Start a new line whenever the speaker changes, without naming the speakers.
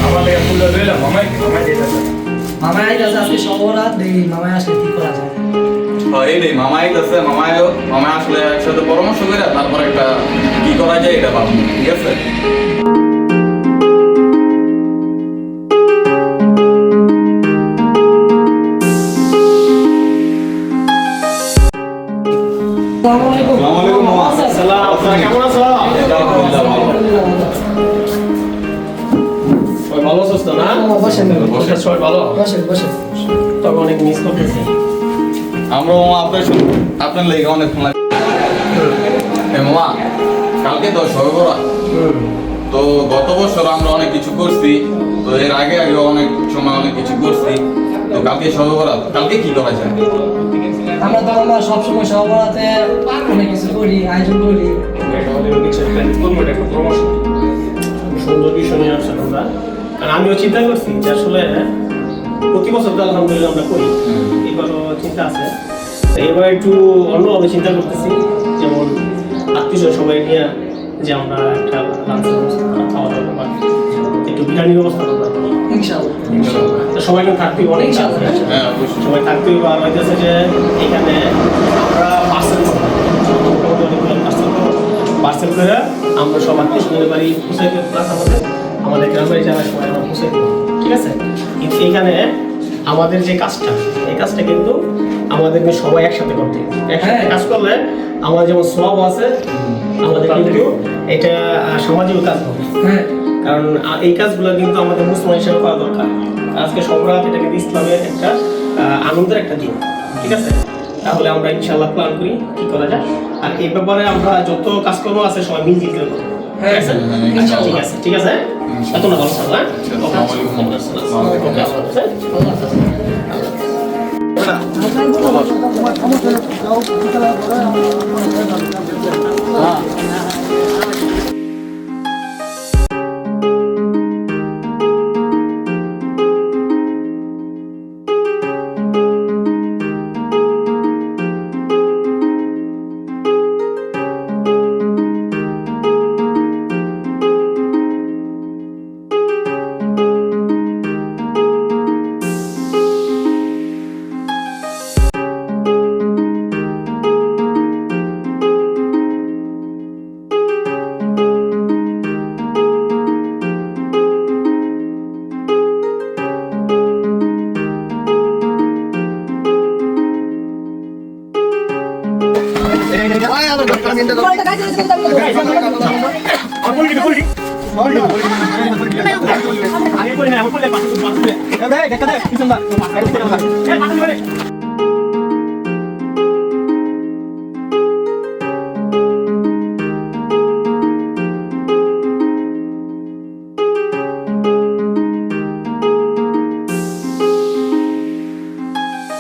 আমাদের ফুল লইলে মামাই দিতেছে।
মামাই আইতাছে আজকে সবরাত দেখি মামাই আসলে কি করা যায়।
এই রে মামা আইতাছে, মামা আসলে একসাথে পরামর্শ করে তারপর একটা কি করা যায় এটা ভাববো, ঠিক আছে?
আসসালামু আলাইকুম।
আসসালামু আলাইকুম মামা।
আসসালাম, আপনারা কেমন আছো?
আলহামদুলিল্লাহ ভালো।
সবাই ভালো আছো তো না?
বসেন
বসে সবাই ভালো?
বসেন বসেন।
তবে অনেক মিস করতেছি।
আমরা মামা আপনার লেগে অনেক ফোন লাগে। মামা কালকে তো সবে বরাত। তো গত বছর আমরা অনেক কিছু করছি, তো এর আগে অনেক সময় অনেক কিছু করছি। তো কালকে সবে বরাত, কালকে কি করা যায়?
আমরা তো আমরা সবসময় সবরাতে অনেক কিছু করি, আয়োজন করি।
আমাদের কিছু প্ল্যান করবো, এটা একটা প্রমোশন। সুন্দর বিষয় নিয়ে আসছেন আমরা। আর আমিও চিন্তা করছি যে আসলে প্রতি বছর তো আলহামদুলিল্লাহ আমরা করি, এবারও চিন্তা আছে। তো এবার একটু অন্যভাবে চিন্তা করতেছি, যেমন আত্মীয় সবাই নিয়ে যে আমরা একটা লাঞ্চের ব্যবস্থা করা, খাওয়া দাওয়া বা একটু বিরিয়ানির ব্যবস্থা করবো।
ইনশাআল্লাহ।
তো সবাই কিন্তু থাকতেই অনেক চাপ,
হ্যাঁ অবশ্যই।
সবাই থাকতেই আর হইতেছে যে এখানে আমরা পার্সেল করে আমরা সব আত্মীয় স্বজনের বাড়ি পৌঁছাই দেবো, প্লাস আমাদের গ্রামের যারা সবাই আমরা পৌঁছাই দেবো, ঠিক আছে? কিন্তু এইখানে আমাদের যে কাজটা, এই কাজটা কিন্তু আমাদেরকে সবাই একসাথে করতে হবে। একসাথে কাজ করলে আমাদের যেমন সব আছে, আমাদের কিন্তু এটা সামাজিক কাজ হবে।
হ্যাঁ।
কারণ এই কাজগুলো কিন্তু আমাদের মুসলমান হিসেবে করা দরকার। আজকে সবরাত এটা কিন্তু ইসলামের একটা আনন্দের একটা দিন, ঠিক আছে? তাহলে আমরা ইনশাআল্লাহ প্ল্যান করি কি করা যায়, আর এই ব্যাপারে আমরা যত কাজকর্ম আছে সবাই মিলজিল করে করবো, ঠিক আছে? আচ্ছা, ঠিক আছে, ঠিক আছে। এত না ভালো থাকো, হ্যাঁ?
আসসালামু আলাইকুম।
ওকে, আল্লাহ হাফেজ, হ্যাঁ? আগে করে না, আমার করলে পাঁচ